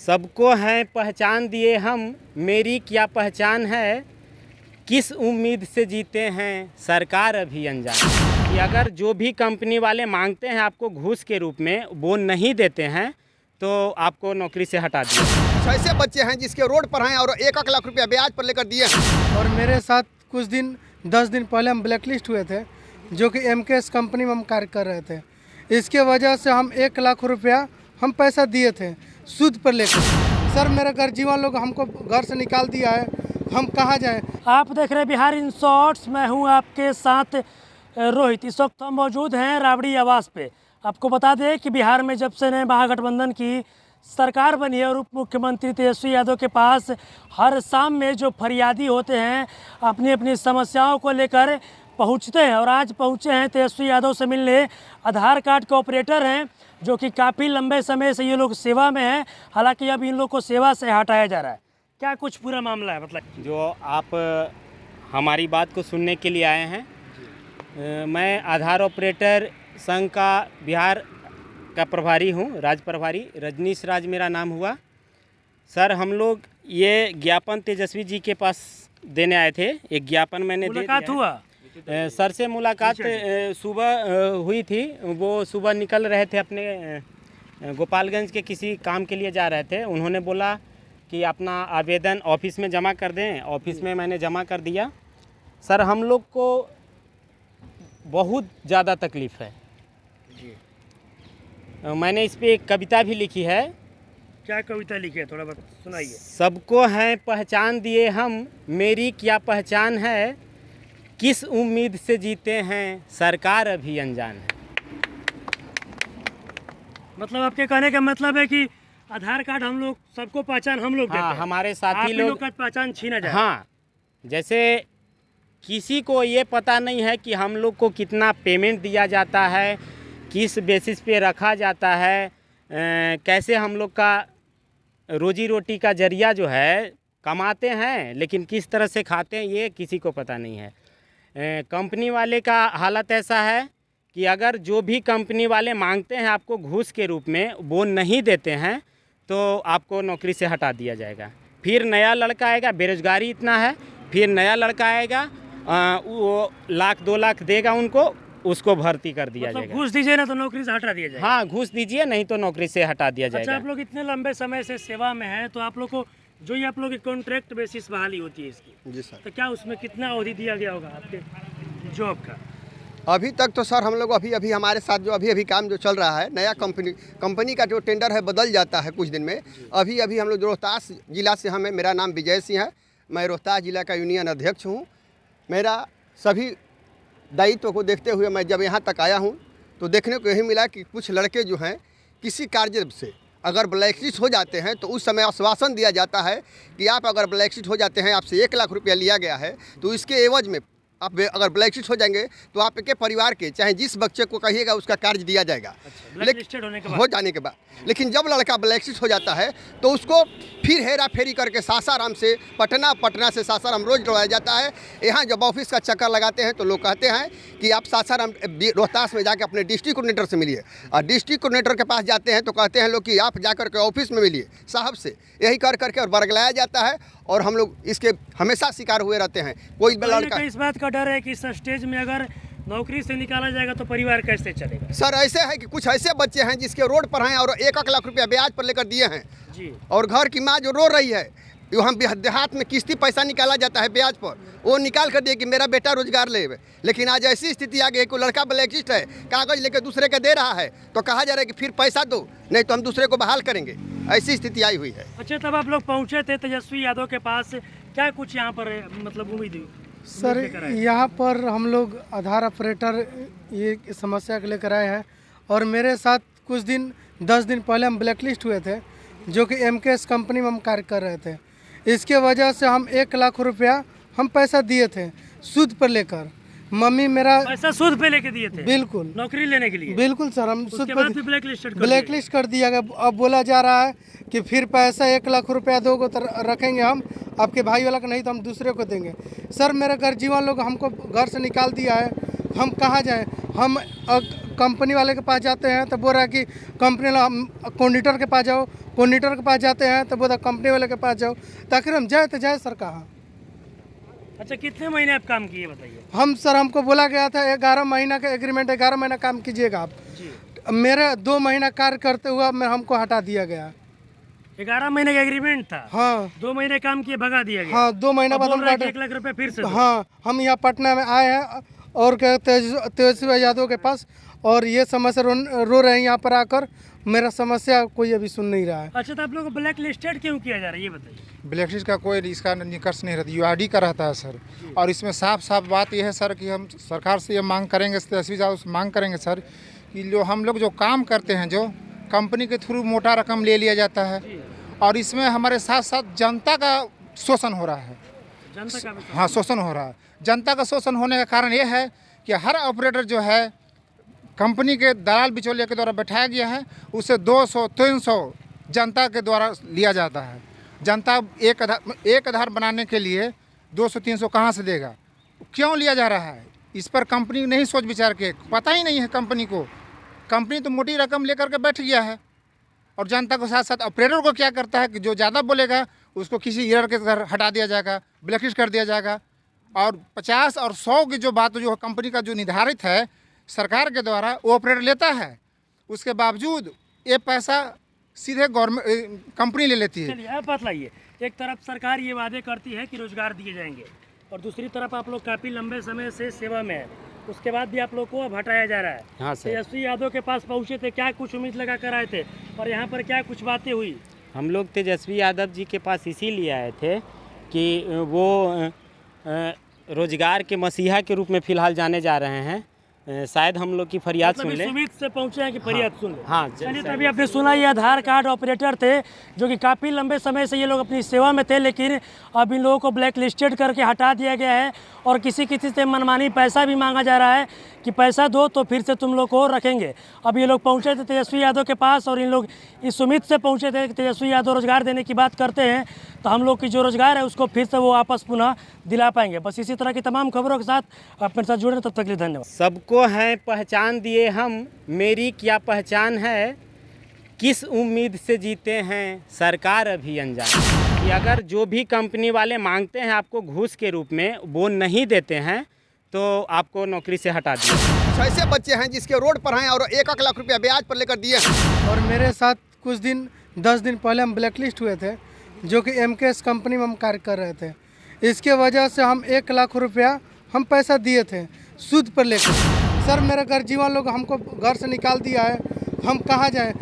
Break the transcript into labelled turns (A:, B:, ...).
A: सबको है पहचान दिए हम, मेरी क्या पहचान है, किस उम्मीद से जीते हैं सरकार अभी अनजान। कि अगर जो भी कंपनी वाले मांगते हैं आपको घूस के रूप में, वो नहीं देते हैं तो आपको नौकरी से हटा दिया।
B: ऐसे बच्चे हैं जिसके रोड पर हैं और 1-1 लाख रुपया ब्याज पर लेकर दिए हैं।
C: और मेरे साथ कुछ दिन 10 दिन पहले हम ब्लैकलिस्ट हुए थे, जो कि एमकेएस कंपनी में हम कार्य कर रहे थे। इसके वजह से हम 1 लाख रुपया हम पैसा दिए थे सूद पर लेकर। सर मेरे घर जीवन लोग हमको घर से निकाल दिया है, हम कहाँ जाएं?
D: आप देख रहे हैं बिहार इन शॉर्ट्स। मैं हूं आपके साथ रोहित। इस वक्त हम मौजूद हैं राबड़ी आवास पे। आपको बता दें कि बिहार में जब से नए महागठबंधन की सरकार बनी है और उप मुख्यमंत्री तेजस्वी यादव के पास हर शाम में जो फरियादी होते हैं अपनी अपनी समस्याओं को लेकर पहुंचते हैं, और आज पहुंचे हैं तेजस्वी यादव से मिलने। आधार कार्ड के ऑपरेटर हैं जो कि काफ़ी लंबे समय से ये लोग सेवा में हैं, हालांकि अब इन लोग को सेवा से हटाया जा रहा है। क्या कुछ पूरा मामला है? मतलब
A: जो आप हमारी बात को सुनने के लिए आए हैं, मैं आधार ऑपरेटर संघ का बिहार का प्रभारी हूँ, राज प्रभारी रजनीश राज मेरा नाम हुआ। सर हम लोग ये ज्ञापन तेजस्वी जी के पास देने आए थे। एक ज्ञापन मैंने
D: मुलाकात हुआ
A: सर से मुलाकात सुबह हुई थी। वो सुबह निकल रहे थे, अपने गोपालगंज के किसी काम के लिए जा रहे थे। उन्होंने बोला कि अपना आवेदन ऑफिस में जमा कर दें। ऑफिस में मैंने जमा कर दिया। सर हम लोग को बहुत ज़्यादा तकलीफ़ है जी। मैंने इस पे एक कविता भी लिखी है।
D: क्या कविता लिखी है, थोड़ा बहुत सुनाइए।
A: सबको है पहचान दिए हम, मेरी क्या पहचान है, किस उम्मीद से जीते हैं सरकार अभी अनजान है।
D: मतलब आपके कहने का मतलब है कि आधार कार्ड हम लोग सबको पहचान हम लोग देते हैं,
A: हमारे साथी लोग
D: का पहचान छीना जाए।
A: हाँ, जैसे किसी को ये पता नहीं है कि हम लोग को कितना पेमेंट दिया जाता है, किस बेसिस पे रखा जाता है, कैसे हम लोग का रोजी रोटी का जरिया जो है कमाते हैं, लेकिन किस तरह से खाते हैं ये किसी को पता नहीं है। कंपनी वाले का हालत ऐसा है कि अगर जो भी कंपनी वाले मांगते हैं आपको घूस के रूप में, वो नहीं देते हैं तो आपको नौकरी से हटा दिया जाएगा। फिर नया लड़का आएगा, बेरोजगारी इतना है, फिर नया लड़का आएगा, वो 1-2 लाख देगा उनको, उसको भर्ती कर दिया जाएगा।
D: घूस दीजिए ना तो नौकरी से हटा दिया जाएगा।
A: हाँ, घूस दीजिए नहीं तो नौकरी से हटा दिया जाएगा।
D: अच्छा, आप लोग इतने लंबे समय से सेवा में हैं, तो आप लोग को जो ये आप लोग की कॉन्ट्रैक्ट बेसिस बहाली होती है इसकी
B: जी सर,
D: तो क्या उसमें कितना अवधि दिया गया होगा आपके जॉब का?
B: अभी तक तो सर हम लोग अभी हमारे साथ जो अभी काम जो चल रहा है, नया कंपनी का जो टेंडर है बदल जाता है कुछ दिन में। अभी हम लोग रोहतास जिला से हमें, मेरा नाम विजय सिंह है, मैं रोहतास जिला का यूनियन अध्यक्ष हूँ। मेरा सभी दायित्व को देखते हुए मैं जब यहाँ तक आया हूँ तो देखने को यही मिला कि कुछ लड़के जो हैं किसी कार्य से अगर ब्लैकलिस्ट हो जाते हैं तो उस समय आश्वासन दिया जाता है कि आप अगर ब्लैकलिस्ट हो जाते हैं, आपसे 1 लाख रुपया लिया गया है, तो इसके एवज में आप अगर ब्लैकलिस्ट हो जाएंगे तो आपके परिवार के चाहे जिस बच्चे को कहिएगा उसका कार्य दिया जाएगा। हो जाने के बाद लेकिन जब लड़का ब्लैकलिस्ट हो जाता है तो उसको फिर हेरा फेरी करके सासाराम से पटना से सासाराम रोज दौड़ाया जाता है। यहाँ जब ऑफिस का चक्कर लगाते हैं तो लोग कहते हैं कि आप सासाराम रोहतास में जाकर अपने डिस्ट्रिक्ट कोऑर्डिनेटर से मिलिए, और डिस्ट्रिक्ट कोऑर्डिनेटर के पास जाते हैं तो कहते हैं लोग कि आप जाकर के ऑफिस में मिलिए साहब से। यही कर करके और बरगलाया जाता है, और हम लोग इसके हमेशा शिकार हुए रहते हैं। कोई लड़का
D: इस बात का डर है कि इस स्टेज में अगर नौकरी से निकाला जाएगा तो परिवार कैसे चलेगा?
B: सर ऐसे है कि कुछ ऐसे बच्चे हैं जिसके रोड पर हैं और 1-1 लाख रुपया ब्याज पर लेकर दिए हैं
D: जी, और
B: घर की माँ जो रो रही है, हम देहात में किस्ती पैसा निकाला जाता है ब्याज पर, वो निकाल कर दिए कि मेरा बेटा रोजगार ले। लेकिन आज ऐसी स्थिति आ गई है, कोई लड़का ब्लैकलिस्ट है, कागज लेकर दूसरे के दे रहा है तो कहा जा रहा है कि फिर पैसा दो नहीं तो हम दूसरे को बहाल करेंगे। ऐसी स्थिति आई हुई है।
D: अच्छा, तब आप लोग पहुँचे थे तेजस्वी यादव के पास, क्या कुछ यहाँ पर मतलब उम्मीद हुई?
C: सर यहाँ पर हम लोग आधार ऑपरेटर ये समस्या को लेकर आए हैं, और मेरे साथ कुछ दिन 10 दिन पहले हम ब्लैकलिस्ट हुए थे, जो कि एमकेएस कंपनी में हम कार्य कर रहे थे। इसके वजह से हम 1 लाख रुपया हम पैसा दिए थे सूद पर लेकर। मम्मी मेरा
D: पैसा सूद पे लेके दिए थे?
C: बिल्कुल,
D: नौकरी लेने के लिए?
C: बिल्कुल सर, हम सूद पर
D: ब्लैकलिस्ट
C: कर दिया गया। अब बोला जा रहा है कि फिर पैसा 1 लाख रुपया दोगे तो रखेंगे हम आपके भाई वाला का, नहीं तो हम दूसरे को देंगे। सर मेरे घर जीवन लोग हमको घर से निकाल दिया है, हम कहाँ जाएं? हम कंपनी वाले के पास जाते हैं तो बोल रहा है कि कंपनी वाला कोऑर्डिनेटर के पास जाओ, कोऑर्डिनेटर के पास जाते हैं तो बोल रहा कंपनी वाले के पास जाओ। तो आखिर हम जाए तो जाए सर कहाँ?
D: अच्छा, कितने महीने आप काम किए बताइए?
C: हम सर हमको बोला गया था 11 महीना का एग्रीमेंट, 11 महीना काम कीजिएगा आप। मेरा 2 महीना कार्य करते हुआ मैं हमको हटा दिया गया।
D: 11 महीने का एग्रीमेंट था?
C: हाँ।
D: 2 महीने काम किए, भगा दिया गया?
C: हाँ, 2 महीना बाद हम
D: 1 लाख रुपए फिर से दो।
C: हाँ, हम यहाँ पटना में आए हैं और तेजस्वी यादव के पास, और ये समस्या रो रहे हैं यहाँ पर आकर। मेरा समस्या कोई अभी सुन नहीं रहा है।
D: अच्छा, तो आप लोग को ब्लैक लिस्टेड क्यों किया जा रहा है ये बताइए?
E: ब्लैक लिस्ट का कोई इसका निष्कर्ष नहीं रहता, यूआईडी का रहता है सर। और इसमें साफ साफ बात यह है सर कि हम सरकार से ये मांग करेंगे, तेजस्वी यादव से मांग करेंगे सर कि जो हम लोग जो काम करते हैं, जो कंपनी के थ्रू मोटा रकम ले लिया जाता है, और इसमें हमारे साथ साथ जनता का शोषण हो रहा है।
D: जनता का भी?
E: हाँ, शोषण हो रहा है। जनता का शोषण होने का कारण ये है कि हर ऑपरेटर जो है कंपनी के दलाल बिचौलिया के द्वारा बैठाया गया है, उससे 200-300 जनता के द्वारा लिया जाता है। जनता एक आधार बनाने के लिए 200-300 कहाँ से देगा? क्यों लिया जा रहा है? इस पर कंपनी नहीं सोच विचार के, पता ही नहीं है कंपनी को। कंपनी तो मोटी रकम लेकर के बैठ गया है, और जनता के साथ साथ ऑपरेटर को क्या करता है कि जो ज़्यादा बोलेगा उसको किसी एरर के तरह हटा दिया जाएगा, ब्लैकलिस्ट कर दिया जाएगा। और 50 और 100 की जो बात जो कंपनी का जो निर्धारित है सरकार के द्वारा, वो ऑपरेटर लेता है। उसके बावजूद ये पैसा सीधे गवर्नमेंट कंपनी ले लेती है।
D: चलिए आप बतलाइए, एक तरफ सरकार ये वादे करती है कि रोजगार दिए जाएंगे, और दूसरी तरफ आप लोग काफ़ी लंबे समय से सेवा में हैं, उसके बाद भी आप लोग को अब हटाया जा रहा है।
A: हाँ सर।
D: तेजस्वी यादव के पास पहुँचे थे, क्या कुछ उम्मीद लगा कर आए थे, और यहाँ पर क्या कुछ बातें हुई?
A: हम लोग तेजस्वी यादव जी के पास इसीलिए आए थे कि वो रोजगार के मसीहा के रूप में फ़िलहाल जाने जा रहे हैं। शायद हम लोग की फरियाद सुन लें।
D: उम्मीद से पहुंचे हैं कि फरियाद सुन लें।
A: हाँ,
D: चलिए, तभी आपने सुना ये आधार कार्ड ऑपरेटर थे जो कि काफ़ी लंबे समय से ये लोग अपनी सेवा में थे, लेकिन अब इन लोगों को ब्लैक लिस्टेड करके हटा दिया गया है, और किसी से मनमानी पैसा भी मांगा जा रहा है कि पैसा दो तो फिर से तुम लोग को रखेंगे। अब ये लोग पहुँचे थे तेजस्वी यादव के पास, और इन लोग इस उम्मीद से पहुँचे थे कि तेजस्वी यादव रोजगार देने की बात करते हैं तो हम लोग की जो रोजगार है उसको फिर से वो वापस पुनः दिला पाएंगे। बस इसी तरह की तमाम खबरों के साथ अपने साथ जुड़े, तब तक के लिए धन्यवाद।
A: सबको है पहचान दिए हम, मेरी क्या पहचान है, किस उम्मीद से जीते हैं सरकार अभी अनजान। कि अगर जो भी कंपनी वाले मांगते हैं आपको घूस के रूप में, वो नहीं देते हैं तो आपको नौकरी से हटा दिया।
B: ऐसे बच्चे हैं जिसके रोड पर हैं और 1-1 लाख रुपया ब्याज पर लेकर दिए हैं।
C: और मेरे साथ कुछ दिन 10 दिन पहले हम ब्लैकलिस्ट हुए थे, जो कि MKS कंपनी में हम कार्य कर रहे थे। इसके वजह से हम 1 लाख रुपया हम पैसा दिए थे सूद पर लेकर। सर, मेरे घर जीवन लोग हमको घर से निकाल दिया है, हम कहाँ जाएं?